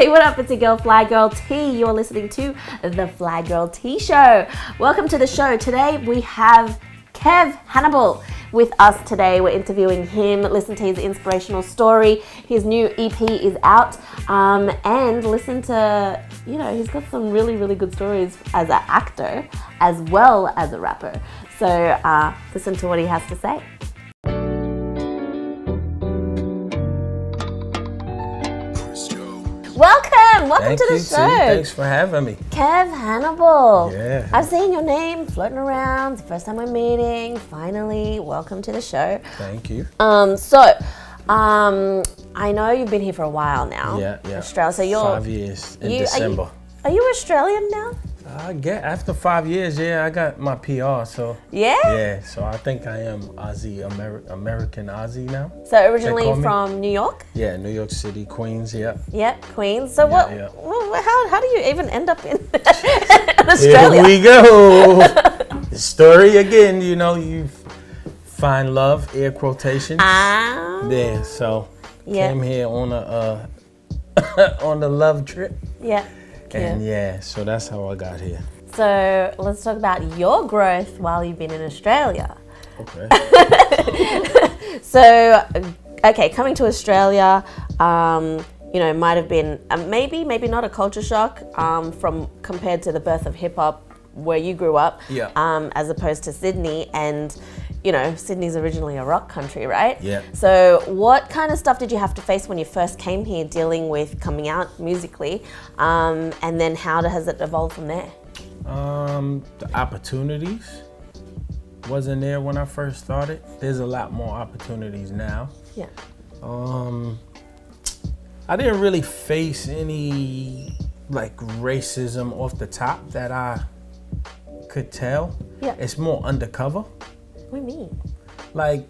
Hey, what up? It's your girl Flygirl Tee. You're listening to the Flygirl Tee Show. Welcome to the show. Today we have Kev Hannibal with us today. We're interviewing him, listen to his inspirational story. His new EP is out, and listen to, he's got some really, really good stories as an actor as well as a rapper. So listen to what he has to say. Welcome to the show. Thanks for having me. Kev Hannibal. Yeah. I've seen your name floating around. It's the first time we're meeting. Finally, welcome to the show. Thank you. I know you've been here for a while now. Yeah. Australia. So you're 5 years in December. Are you Australian now? I get after 5 years, I got my PR. So so I think I am American Aussie now. So originally from New York? Yeah, New York City, Queens. Yeah. Yep, Queens. So how do you even end up in Australia? Here we go. The story again. You find love, air quotations. Yeah. So came here on a on the love trip. Yeah. And so that's how I got here. So let's talk about your growth while you've been in Australia. Okay. So, coming to Australia, might have been maybe not a culture shock from compared to the birth of hip hop where you grew up, as opposed to Sydney. And Sydney's originally a rock country, right? Yeah. So what kind of stuff did you have to face when you first came here dealing with coming out musically? And then how has it evolved from there? The opportunities wasn't there when I first started. There's a lot more opportunities now. Yeah. I didn't really face any racism off the top that I could tell. Yeah. It's more undercover. What do you mean? I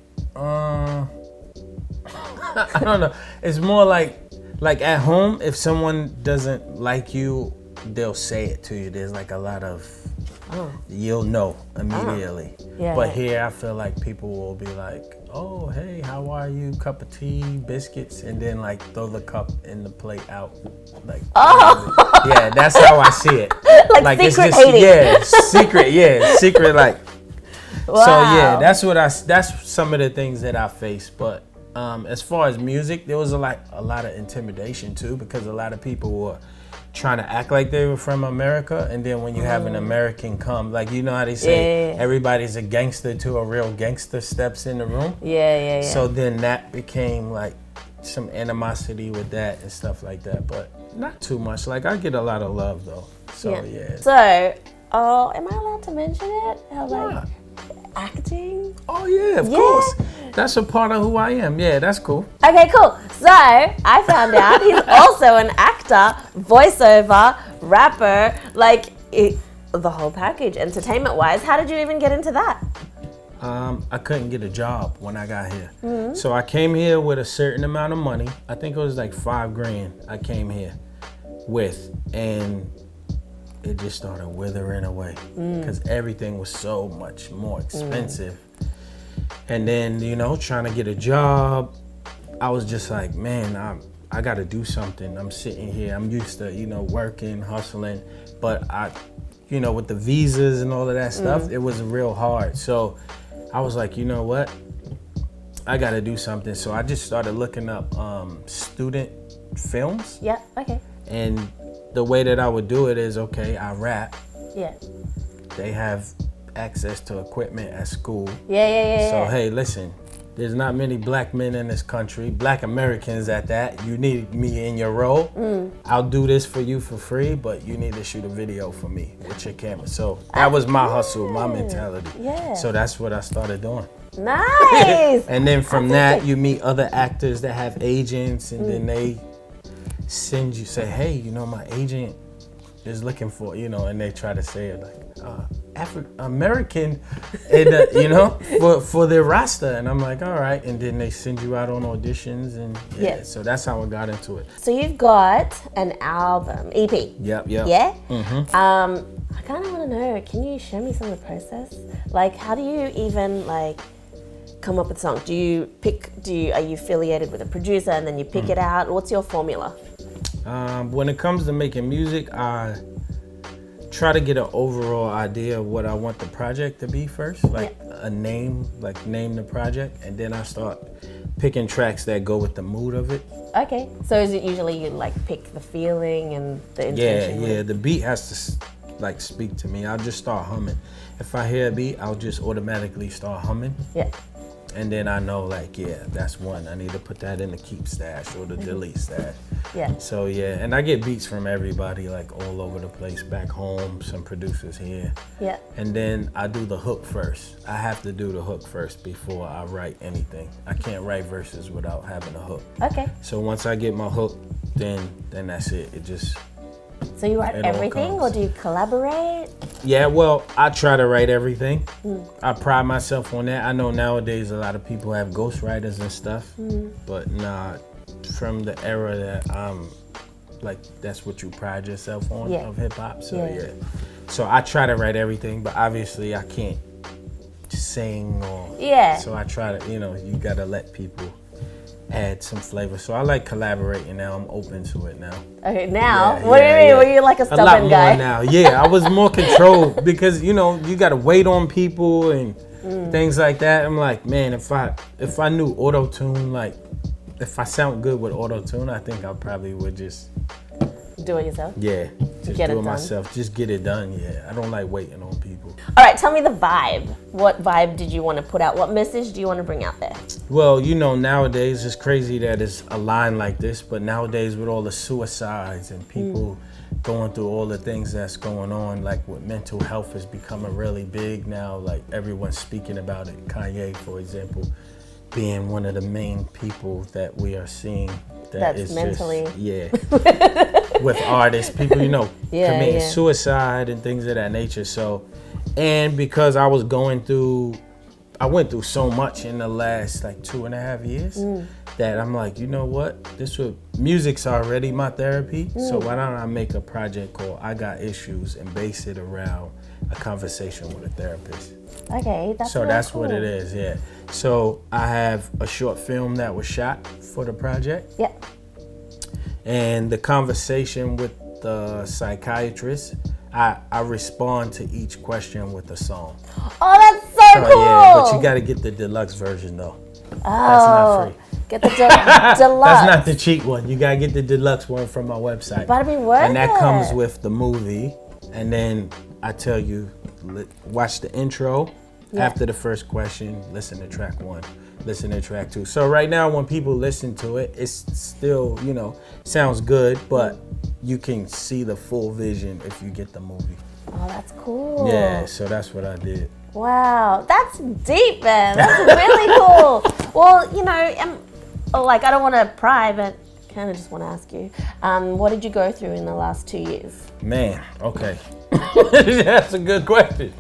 don't know. It's more like at home, if someone doesn't like you, they'll say it to you. There's a lot of, you'll know immediately. Yeah. But here, I feel like people will be like, oh, hey, how are you? Cup of tea, biscuits, and then throw the cup and the plate out. Yeah, that's how I see it. Secret hating. Secret. Wow. So that's some of the things that I faced. But as far as music, there was a lot of intimidation too, because a lot of people were trying to act like they were from America, and then when you have an American come, how they say everybody's a gangster till a real gangster steps in the room. Yeah. So then that became some animosity with that and stuff like that, but not too much. I get a lot of love though. So So, am I allowed to mention it? Acting? Oh yeah, of course. That's a part of who I am. Yeah, that's cool. Okay, cool. So I found out he's also an actor, voiceover, rapper, the whole package, entertainment-wise. How did you even get into that? I couldn't get a job when I got here. Mm-hmm. So I came here with a certain amount of money. I think it was $5,000 I came here with, and it just started withering away because everything was so much more expensive. And then, trying to get a job, I was just like, man, I got to do something. I'm sitting here. I'm used to, working, hustling. But with the visas and all of that stuff, it was real hard. So I was like, you know what? I got to do something. So I just started looking up student films. Yeah, okay. And the way that I would do it is, I rap. Yeah. They have access to equipment at school. Yeah. So, hey, listen, there's not many black men in this country, black Americans at that. You need me in your role. I'll do this for you for free, but you need to shoot a video for me with your camera. So that was my hustle, my mentality. Yeah. So that's what I started doing. Nice. And then from that, you meet other actors that have agents, and then they send you, say, hey, my agent is looking for, and they try to say it American, and, for their roster. And I'm like, all right. And then they send you out on auditions, and so that's how I got into it. So you've got an album, EP. Yep. Yeah? Mm-hmm. I kind of want to know, can you show me some of the process? How do you even, come up with songs? Are you affiliated with a producer and then you pick it out? What's your formula? When it comes to making music, I try to get an overall idea of what I want the project to be first, like a name, like name the project, and then I start picking tracks that go with the mood of it. Okay, so is it usually you like pick the feeling and the intention? Yeah, the beat has to like speak to me. I'll just start humming. If I hear a beat, I'll just automatically start humming. Yeah. And then I know, like, yeah, that's one. I need to put that in the keep stash or the delete stash. Yeah. So, yeah, and I get beats from everybody, like, all over the place, back home, some producers here. Yeah. And then I do the hook first. I have to do the hook first before I write anything. I can't write verses without having a hook. Okay. So once I get my hook, then that's it. It just... So you write everything, or do you collaborate? Yeah, well, I try to write everything. I pride myself on that. I know nowadays a lot of people have ghostwriters and stuff, but nah, from the era that I'm, like, that's what you pride yourself on of hip hop. So yeah, so I try to write everything, but obviously I can't sing or So I try to, you gotta let people add some flavor. So I like collaborating now. I'm open to it now. Okay, now? What do you mean? Were you like a stubborn guy? A lot more now. Yeah, I was more controlled because, you gotta wait on people and things like that. I'm like, man, if I knew auto-tune, like, if I sound good with auto-tune, I think I probably would just... Do it yourself? Yeah, just do it myself. Just get it done, yeah. I don't like waiting on people. All right, tell me the vibe. What vibe did you want to put out? What message do you want to bring out there? Well, nowadays it's crazy that it's a line like this, but nowadays with all the suicides and people going through all the things that's going on, like with mental health is becoming really big now, like everyone's speaking about it. Kanye, for example, being one of the main people that we are seeing that's mentally with artists, people committing suicide and things of that nature. So, and because I went through so much in the last like 2.5 years that I'm like, you know what, music's already my therapy, so why don't I make a project called I Got Issues and base it around a conversation with a therapist. Okay, that's cool. What it is, yeah. So I have a short film that was shot for the project. Yep. And the conversation with the psychiatrist, I respond to each question with a song. Oh, that's so cool! Yeah, but you got to get the deluxe version though. Oh, that's not free. Get the deluxe. That's not the cheap one. You got to get the deluxe one from my website. But it'd be worth And that comes with the movie. And then I tell you, watch the intro. After the first question, listen to track 1, listen to track 2. So right now when people listen to it, it's still, sounds good, but you can see the full vision if you get the movie. Oh, that's cool. Yeah, so that's what I did. Wow, that's deep, man. That's really cool. Well, I don't want to pry, but kind of just want to ask you, what did you go through in the last 2 years? Man, okay. That's a good question.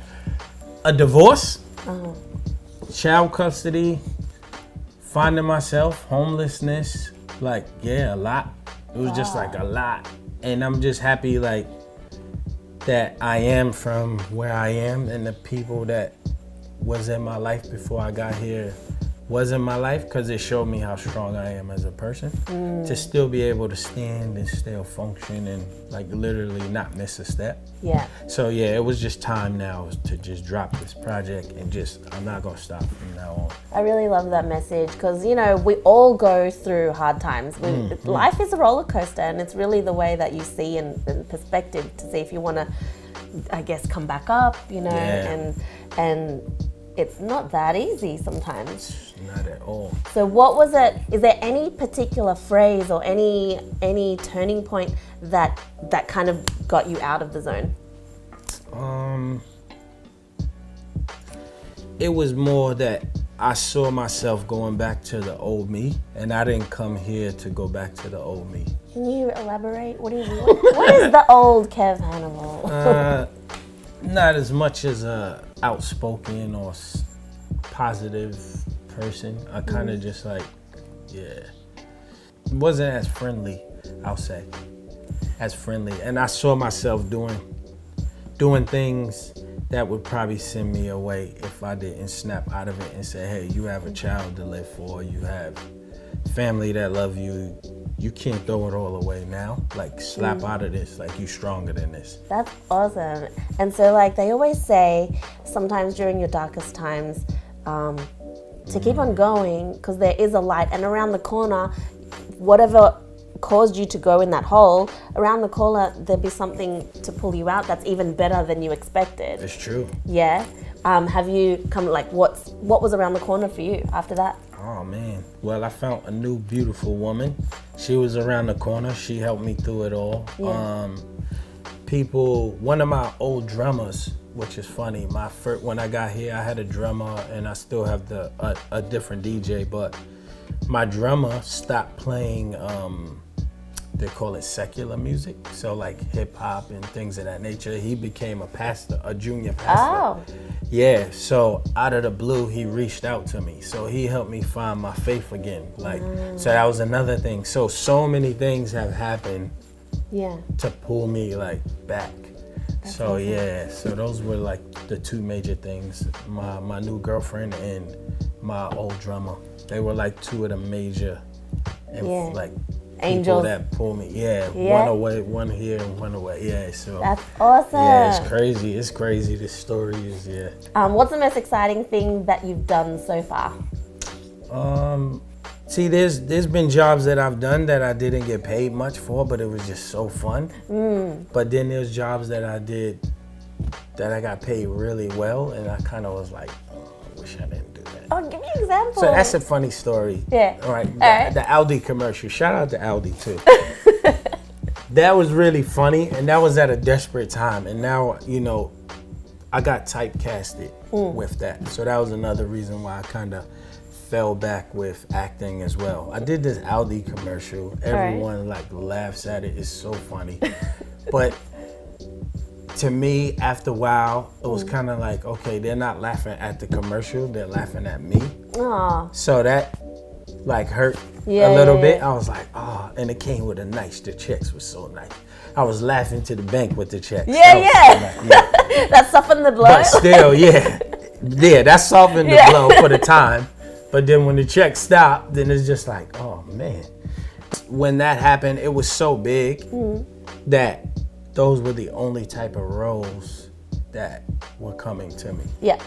A divorce, child custody, finding myself, homelessness, a lot. It was just like a lot. And I'm just happy that I am from where I am, and the people that was in my life before I got here was in my life, because it showed me how strong I am as a person to still be able to stand and still function and literally not miss a step. Yeah. So yeah, it was just time now to just drop this project and I'm not gonna stop from now on. I really love that message because we all go through hard times. Life is a roller coaster, and it's really the way that you see and perspective to see if you want to, I guess, come back up, and it's not that easy sometimes. Not at all. So what was it? Is there any particular phrase or any turning point that kind of got you out of the zone? It was more that I saw myself going back to the old me, and I didn't come here to go back to the old me. Can you elaborate? What is the old Kev Hannibal? Not as much as a outspoken or positive person. I kind of just wasn't as friendly, I'll say, as friendly. And I saw myself doing things that would probably send me away if I didn't snap out of it and say, hey, you have a child to live for, you have family that love you, you can't throw it all away now. Like, slap out of this. Like, you stronger than this. That's awesome. And so, like, they always say, sometimes during your darkest times, to keep on going, because there is a light, and around the corner, whatever caused you to go in that hole, around the corner there'd be something to pull you out that's even better than you expected. It's true. Yeah. Have you come, like, what was around the corner for you after that? Oh man. Well, I found a new beautiful woman. She was around the corner. She helped me through it all. Yeah. One of my old drummers, which is funny, when I got here, I had a drummer, and I still have a different DJ, but my drummer stopped playing, they call it secular music, so like hip hop and things of that nature. He became a pastor, a junior pastor. Oh. Yeah, so out of the blue, he reached out to me. So he helped me find my faith again. So that was another thing. So many things have happened to pull me like back. That's awesome. Yeah, so those were like the two major things. My new girlfriend and my old drummer. They were like two of the major like angels people that pull me. One away, one here, and one away. Yeah, so that's awesome. Yeah, it's crazy. It's crazy. This story is What's the most exciting thing that you've done so far? See, there's been jobs that I've done that I didn't get paid much for, but it was just so fun. But then there's jobs that I did that I got paid really well, and I kind of was like, oh, I wish I didn't do that. Oh, give me an example. So that's a funny story. Yeah. All right. The Audi commercial. Shout out to Audi too. That was really funny, and that was at a desperate time. And now, I got typecasted with that. So that was another reason why I kind of fell back with acting as well. I did this Audi commercial. Everyone like laughs at it. It's so funny. But to me, after a while, it was kind of like, okay, they're not laughing at the commercial, they're laughing at me. Aww. So that like hurt a little bit. I was like, and it came with the checks was so nice. I was laughing to the bank with the checks. That softened the blow. But still, that softened the blow for the time. But then when the check stopped, then it's just like, oh man. When that happened, it was so big that those were the only type of roles that were coming to me. Yeah.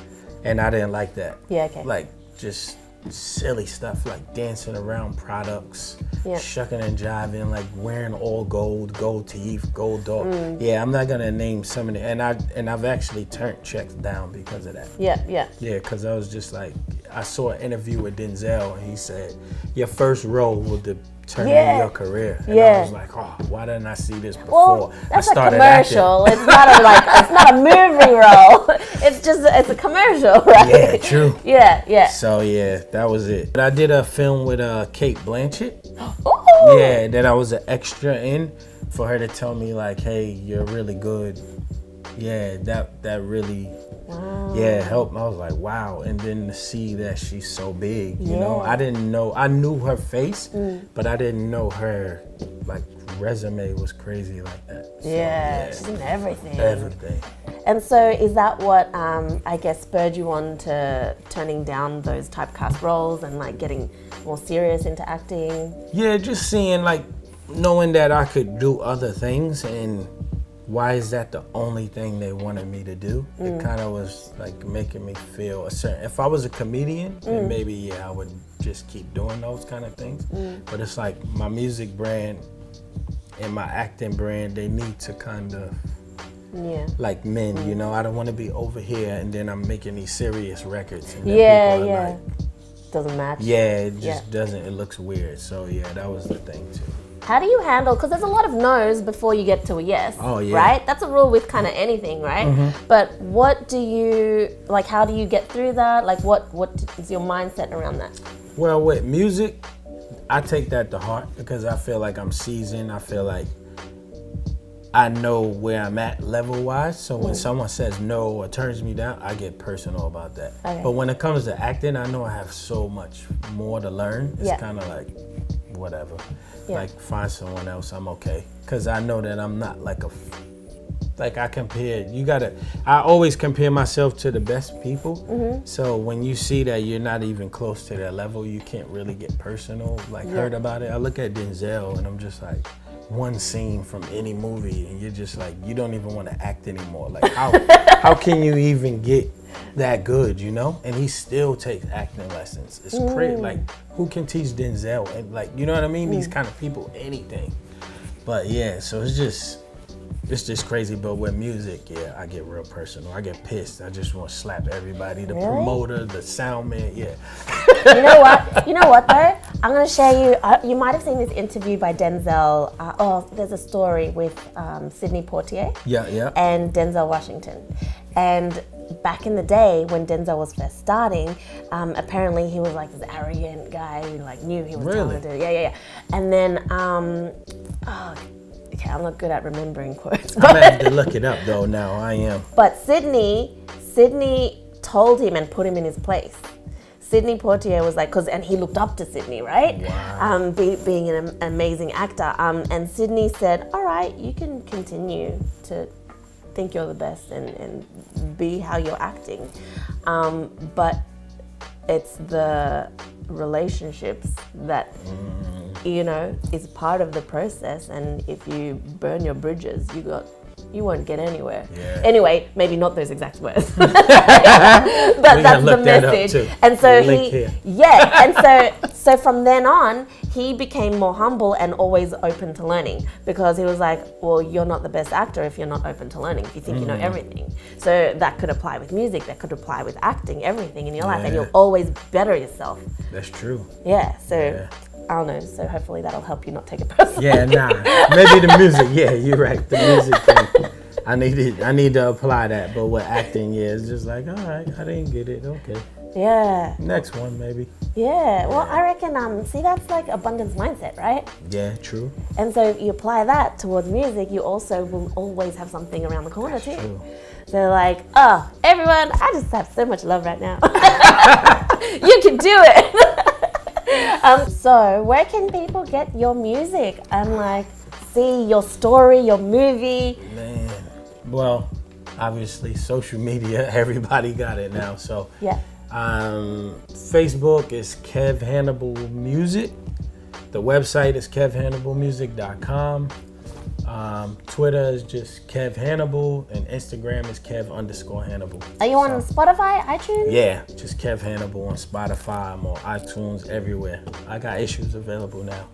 And I didn't like that. Yeah, okay. Like just silly stuff like dancing around products, shucking and jiving, like wearing all gold teeth, gold dog. Yeah, I'm not gonna name some of the, and I've actually turned checks down because of that. Yeah, because I was just like, I saw an interview with Denzel, and he said, your first role will determine your career. And I was like, oh, why didn't I see this before? Well, that's a commercial. Acting. It's not a movie role. It's a commercial, right? Yeah, true. Yeah. So that was it. But I did a film with Kate Blanchett. Ooh. Yeah, that I was an extra in for her to tell me like, hey, you're really good. Yeah, that really helped. I was like, wow. And then to see that she's so big, you know, I didn't know. I knew her face, but I didn't know her like resume was crazy like that. So, she's in everything. Everything. And so is that what I guess spurred you on to turning down those typecast roles and like getting more serious into acting? Yeah, just seeing like knowing that I could do other things, and why is that the only thing they wanted me to do? It kind of was like making me feel a certain, if I was a comedian, then maybe I would just keep doing those kind of things. But it's like my music brand and my acting brand, they need to kind of like men, you know. I don't want to be over here and then I'm making these serious records and then people are like, doesn't match. Yeah, it just doesn't, it looks weird. So that was the thing too. How do you handle, because there's a lot of no's before you get to a yes, right? That's a rule with kind of anything, right? But what do you, like, how do you get through that? Like, what is your mindset around that? Well, with music, I take that to heart because I feel like I'm seasoned. I feel like I know where I'm at level-wise. So when someone says no or turns me down, I get personal about that. Okay. But when it comes to acting, I know I have so much more to learn. It's kind of like, whatever. Like, find someone else, I'm okay. Because I know that I'm not like Like I always compare myself to the best people. So when you see that you're not even close to their level, you can't really get personal, like hurt about it. I look at Denzel and I'm just like, one scene from any movie and you're just like, you don't even want to act anymore. Like how can you even get that good, you know? And he still takes acting lessons. It's crazy. Like, who can teach Denzel? And like, you know what I mean? These kind of people, anything. But yeah, so it's just crazy. But with music, yeah, I get real personal. I get pissed. I just want to slap everybody. The promoter, the sound man, yeah. You know what though? I'm gonna share you. You might have seen this interview by Denzel. There's a story with Sidney Poitier. Yeah. And Denzel Washington. And back in the day when Denzel was first starting, apparently he was like this arrogant guy who like knew he was talented. Yeah. And then, okay, I'm not good at remembering quotes. I'm gonna have to look it up though now, I am. But Sidney told him and put him in his place. Sidney Poitier was like, and he looked up to Sidney, right? Wow. Being an amazing actor. And Sidney said, all right, you can continue to think you're the best and be how you're acting. But it's the relationships that, you know, is part of the process. And if you burn your bridges, you won't get anywhere. Yeah. Anyway, maybe not those exact words, but that's the message. And so so from then on, he became more humble and always open to learning, because he was like, well, you're not the best actor if you're not open to learning, if you think you know everything. So that could apply with music, that could apply with acting, everything in your life, and you'll always better yourself. That's true. Yeah, so I don't know, so hopefully that'll help you not take it personally. Yeah, maybe the music, yeah, you're right, the music thing. I need to apply that, but with acting, yeah, it's just like, all right, I didn't get it, okay. Yeah. Next one, maybe. Yeah, well, I reckon, see, that's like abundance mindset, right? Yeah, true. And so if you apply that towards music, you also will always have something around the corner too. True. So like, oh, everyone, I just have so much love right now. You can do it. So where can people get your music and like see your story, your movie? Man, well, obviously social media, everybody got it now. So yeah. Facebook is Kev Hannibal Music. The website is kevhannibalmusic.com. Twitter is just Kev Hannibal, and Instagram is Kev_Hannibal. Are you on Spotify, iTunes? Yeah, just Kev Hannibal on Spotify. I'm on iTunes, everywhere. I got issues available now.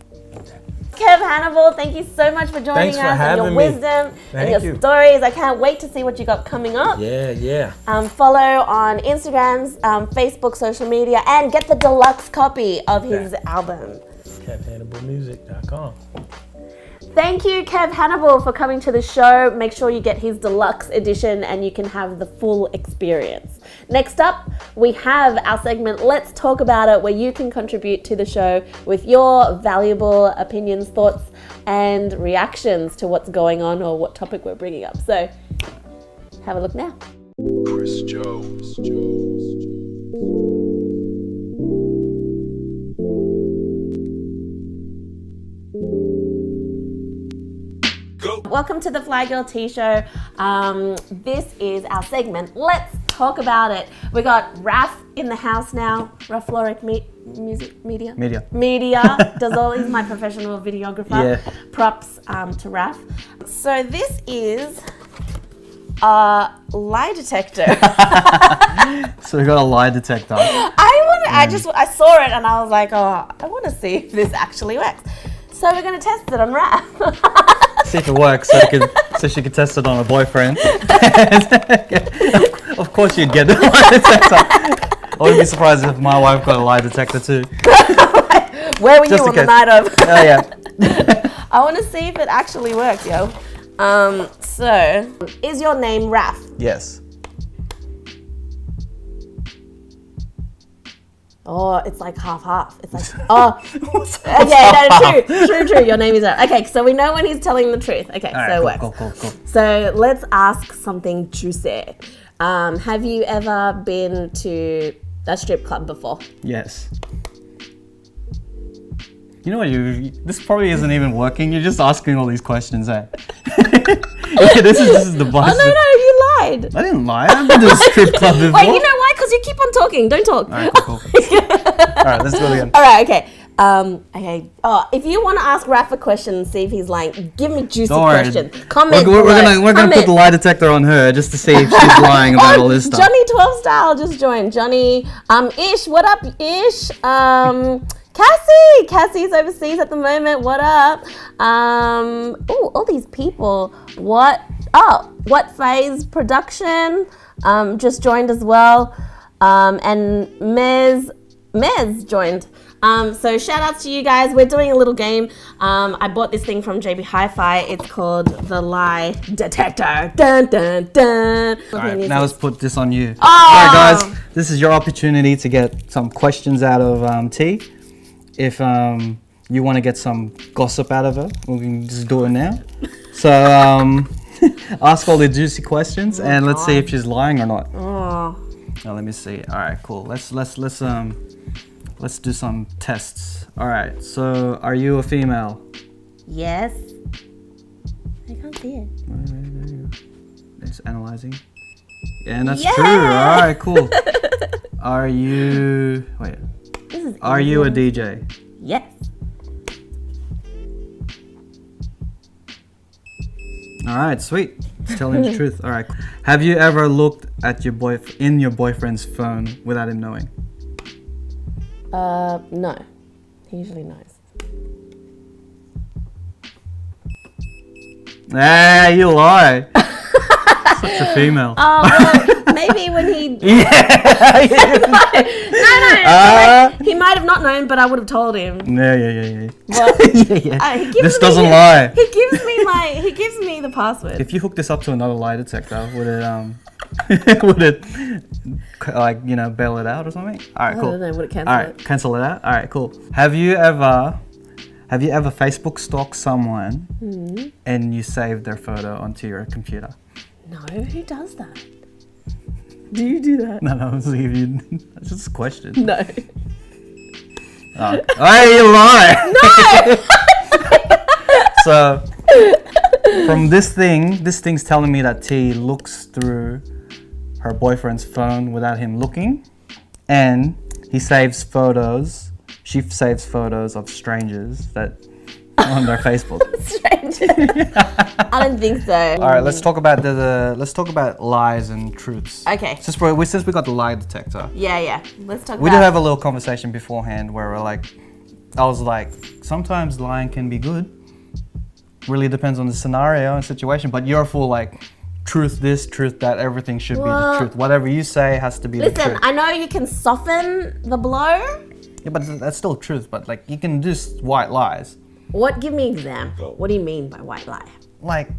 Kev Hannibal, thank you so much for joining us and your wisdom and your stories. I can't wait to see what you got coming up. Yeah. Follow on Instagrams, Facebook, social media, and get the deluxe copy of his album. KevHannibalmusic.com. Thank you, Kev Hannibal, for coming to the show. Make sure you get his deluxe edition and you can have the full experience. Next up, we have our segment, Let's Talk About It, where you can contribute to the show with your valuable opinions, thoughts, and reactions to what's going on or what topic we're bringing up. So, have a look now. Chris Jones. Welcome to the Flygirl Tee show. This is our segment, Let's Talk About It. We got Raf in the house now. Raf Floric Media. He's my professional videographer. Yeah. Props to Raf. So this is a lie detector. So we got a lie detector. I saw it and I was like, oh, I want to see if this actually works. So we're going to test it on Raf. See if it works, so she could test it on her boyfriend. Of course you'd get the lie detector. I wouldn't be surprised if my wife got a lie detector too. Where were you on the night of? Oh yeah. I want to see if it actually works, yo. So, is your name Raf? Yes. Oh, it's like half. It's like, true. Your name is Raf. Okay, so we know when he's telling the truth. Okay, All so right, it works. Cool. So let's ask something juicy. Have you ever been to a strip club before? Yes. You know what? This probably isn't even working. You're just asking all these questions, eh? This is the boss. Oh no, you lied. I didn't lie. I've been to a strip club before. Wait, you know why? Because you keep on talking. Don't talk. All right, cool. All right, let's do it again. All right, okay. Okay. Oh, if you want to ask Raph a question and see if he's lying, give me juicy Don't worry. questions. Comment. We're below. gonna put the lie detector on her just to see if she's lying about all this stuff. Johnny 12 Style just joined. Johnny, Ish, what up, Ish? Cassie's overseas at the moment. What up? All these people. What phase production? Just joined as well. And Mez joined. So shout outs to you guys. We're doing a little game. I bought this thing from JB Hi-Fi. It's called the lie detector. Dun dun dun. All right, now let's put this on you. Oh. All right, guys, this is your opportunity to get some questions out of T. If you want to get some gossip out of her, we can just do it now. So ask all the juicy questions, and let's see if she's lying or not. Oh. Now let me see. All right, cool. Let's do some tests. All right. So, are you a female? Yes. I can't see it. It's analyzing. Yeah, and that's Yeah. true. All right, cool. Are you? Wait. This is Are you a DJ? Yes. All right, sweet. It's telling the truth. All right. Have you ever looked at your boyfriend's phone without him knowing? No. He usually knows. Ah, you lie. Such a female. Oh, well, maybe when he... Yeah. No. He might have not known, but I would have told him. Yeah. What? Yeah. He gives This me doesn't his- lie. He gives me the password. If you hook this up to another lie detector, would it would it bail it out or something? All right, I cool. don't know, would it cancel All right, it? cancel it out. All right, cool. Have you ever Facebook stalked someone and you saved their photo onto your computer? No, who does that? Do you do that? No, see if you. That's just a question. No. Oh, you lie. No. So, from this thing's telling me that T looks through her boyfriend's phone without him looking, and she saves photos of strangers that on their Facebook. Stranger. I don't think so. All right, let's talk about let's talk about lies and truths. Okay. Since we got the lie detector. Yeah. Let's talk We about... did have a little conversation beforehand where I was like, sometimes lying can be good. Really depends on the scenario and situation, but you're full truth this, truth that, everything should be the truth. Whatever you say has to be the Listen, truth. I know you can soften the blow. Yeah, but that's still truth, but you can do white lies. What? Give me an example. What do you mean by white lie? Like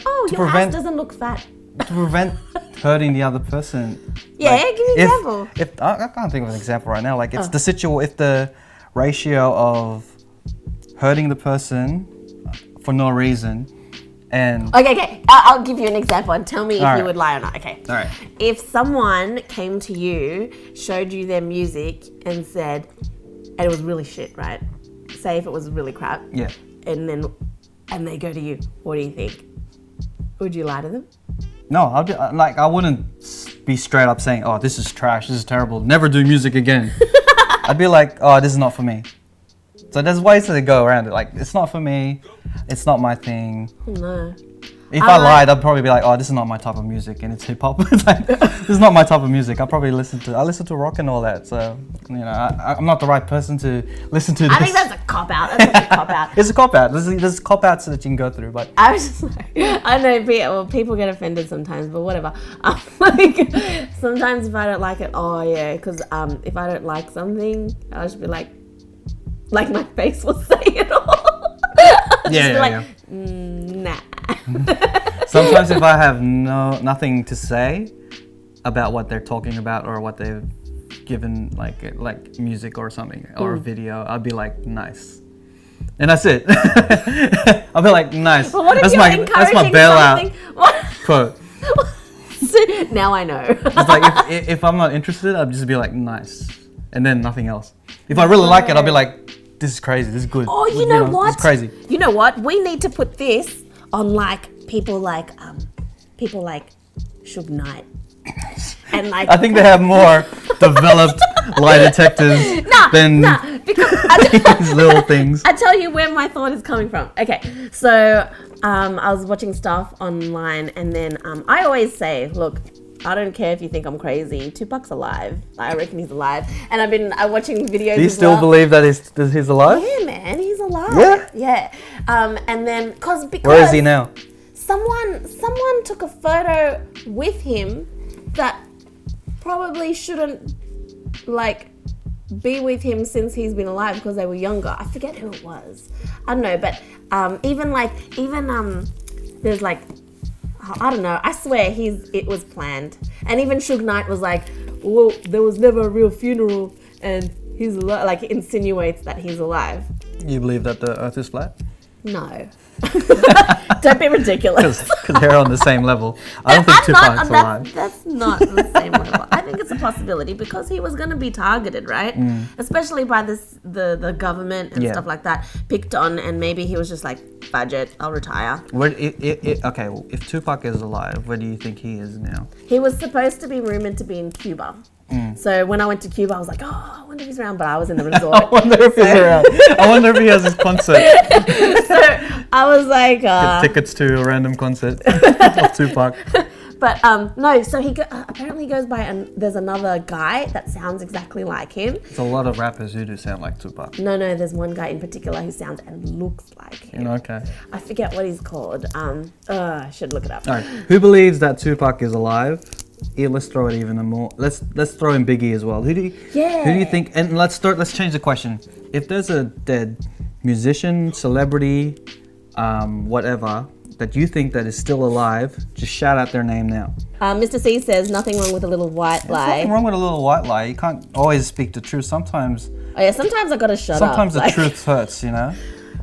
Oh, To your prevent- ass doesn't look fat. to prevent hurting the other person. Yeah, give me an example. If I can't think of an example right now. It's if the ratio of hurting the person for no reason and Okay. I'll give you an example and tell me if All right. you would lie or not. Okay. all right. If someone came to you, showed you their music, and said, and it was really shit, right? Say if it was really crap, Yeah. and they go to you, what do you think? Would you lie to them? No, I'd be I wouldn't be straight up saying, "Oh, this is trash. This is terrible. Never do music again." I'd be like, "Oh, this is not for me." So there's ways to go around it. It's not for me. It's not my thing. No. If I lied, I'd probably be like, "Oh, this is not my type of music, and it's hip hop." This is not my type of music. I listen to rock and all that. So I'm not the right person to listen to this. I think that's a cop out. That's a cop out. It's a cop out. There's cop outs that you can go through, but I was just I know people get offended sometimes, but whatever. Sometimes if I don't like it, because if I don't like something, I'll just be like my face will say it all. yeah. Nah. Sometimes if I have nothing to say about what they're talking about or what they've given like music or something or a video, I'll be like, nice. And that's it. I'll be like, nice. But what if that's you're my encouraging bailout something? quote. Now I know. It's if I'm not interested, I'll just be like, nice. And then nothing else. If I really like it, I'll be like, this is crazy, this is good. Oh, you know what? It's crazy. You know what? We need to put this on people like Suge Knight. And like I think they have more developed lie detectors than because these little things. I tell you where my thought is coming from. Okay, so I was watching stuff online, and then I always say, look, I don't care if you think I'm crazy. Tupac's alive. I reckon he's alive. And I've been watching videos. Do you still believe that he's alive? Yeah, man, he's alive. Yeah. And then because where is he now? Someone took a photo with him that probably shouldn't like be with him since he's been alive because they were younger. I forget who it was. I don't know, but even there's like, I don't know. I swear it was planned. And even Suge Knight was like, well, there was never a real funeral and he's alive. Like, insinuates that he's alive. You believe that the Earth is flat? No. Don't be ridiculous. Because they're on the same level. I don't think Tupac's alive. That's not the same level. I think it's a possibility because he was going to be targeted, right? Especially by the government and stuff like that. Picked on, and maybe he was just like, budget, I'll retire. Okay, well, if Tupac is alive, where do you think he is now? He was supposed to be rumored to be in Cuba. So when I went to Cuba, I was like, oh, I wonder if he's around, but I was in the resort. I wonder if he's around. I wonder if he has his concert. So I was like... Get tickets to a random concert of Tupac. But no, so he apparently goes by, and there's another guy that sounds exactly like him. There's a lot of rappers who do sound like Tupac. No, there's one guy in particular who sounds and looks like him. Okay. I forget what he's called. I should look it up. All right. Who believes that Tupac is alive? Yeah, let's throw it even more. Let's throw in Biggie as well. Who do you think? And let's change the question. If there's a dead musician, celebrity, whatever that you think that is still alive, just shout out their name now. Mr. C says nothing wrong with a little white lie. There's nothing wrong with a little white lie. You can't always speak the truth. Sometimes. Oh yeah, sometimes I gotta shut up. Sometimes the truth hurts, you know.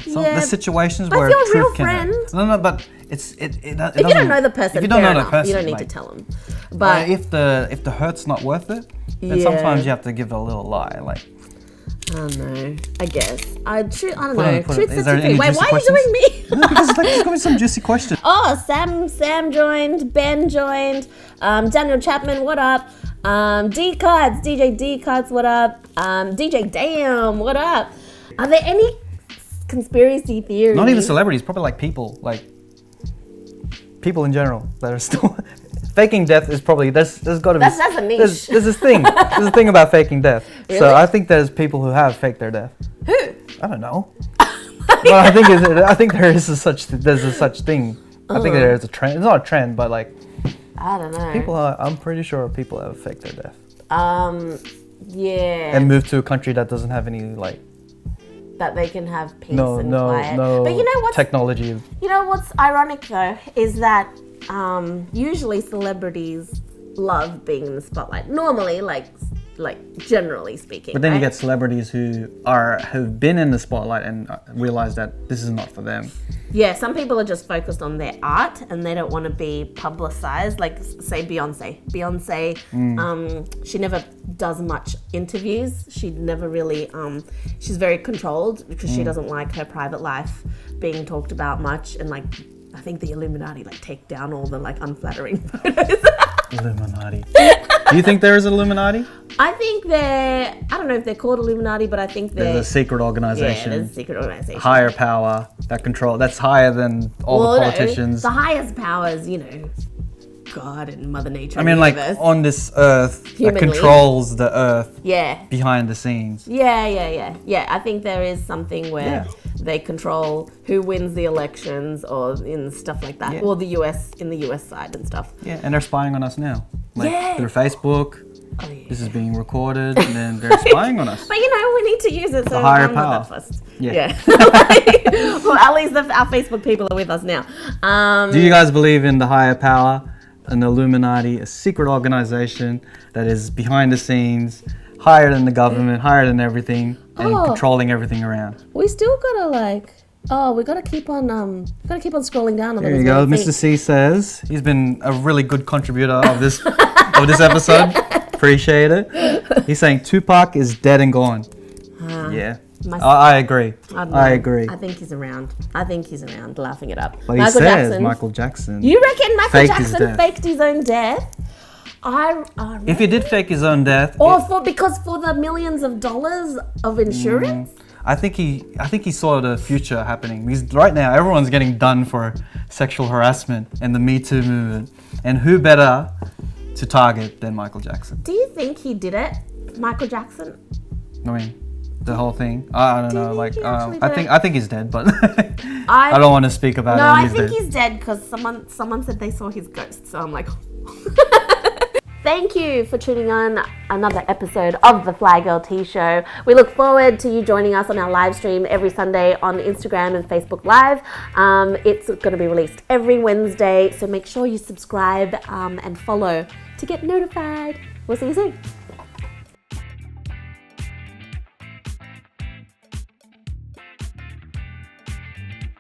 Yeah, the situations but where if you're a truth real can friend, no, but it if you don't know the person, if you don't fair know enough, the person, you don't need like, to tell them. But if the hurt's not worth it, then sometimes you have to give a little lie. Like, I don't know. I guess I don't know. Truth Is sets there you any free. Wait, juicy why questions? are you doing me? No, because there's gonna be some juicy questions. Oh, Sam joined. Ben joined. Daniel Chapman, what up? DJ D Cuts, what up? DJ Damn, what up? Are there any conspiracy theories? Not even celebrities, probably like people in general that are still faking death is probably there's got to be that's a niche. There's this thing. There's a thing about faking death. Really? So I think there's people who have faked their death. Who? I don't know. But I think there's a such thing. I think there is a trend. It's not a trend, but like I don't know. I'm pretty sure people have faked their death. Yeah. And moved to a country that doesn't have any like that they can have peace and quiet. No. But you know what's technology? You know what's ironic though is that usually celebrities love being in the spotlight. Normally, like generally speaking. But then right? you get celebrities who've been in the spotlight and realize that this is not for them. Yeah, some people are just focused on their art and they don't want to be publicized. Like, say Beyonce. She never does much interviews. She never really, she's very controlled because she doesn't like her private life being talked about much. And like, I think the Illuminati like take down all the like unflattering photos. Illuminati. Do you think there is an Illuminati? I think I don't know if they're called Illuminati, but I think there's a secret organization. Yeah, there's a secret organization. Higher power that's higher than all the politicians. No, the highest powers, God and Mother Nature. I mean, like on this earth Humanly. that controls the earth. Yeah. Behind the scenes. Yeah. I think there is something where they control who wins the elections or in stuff like that, or the US side and stuff. Yeah, and they're spying on us now, like through Facebook. Oh, yeah. This is being recorded, and then they're spying on us. But we need to use it. So higher I'm power. not that fussed. Yeah. Well, at least our Facebook people are with us now. Do you guys believe in the higher power, an Illuminati, a secret organization that is behind the scenes, higher than the government, higher than everything, and controlling everything around? We still gotta we gotta keep on scrolling down on There you go. Mr. C says he's been a really good contributor of this episode. Appreciate it. He's saying Tupac is dead and gone. Yeah. I agree. I don't know. I agree. I think he's around. Laughing it up. But he says Michael Jackson. You reckon Michael faked his Jackson death. faked his own death? If he did fake his own death, because for the millions of dollars of insurance. I think he saw the future happening. Because right now everyone's getting done for sexual harassment and the Me Too movement, and who better to target than Michael Jackson? Do you think he did it, Michael Jackson? I mean, the whole thing. I don't know. think he actually I did think it? I think he's dead, but I don't want to speak about it. No, when I he's think dead. he's dead because someone said they saw his ghost. So I'm like. Thank you for tuning on another episode of the Flygirl Tee Show. We look forward to you joining us on our live stream every Sunday on Instagram and Facebook Live. It's going to be released every Wednesday, so make sure you subscribe and follow to get notified. We'll see you soon.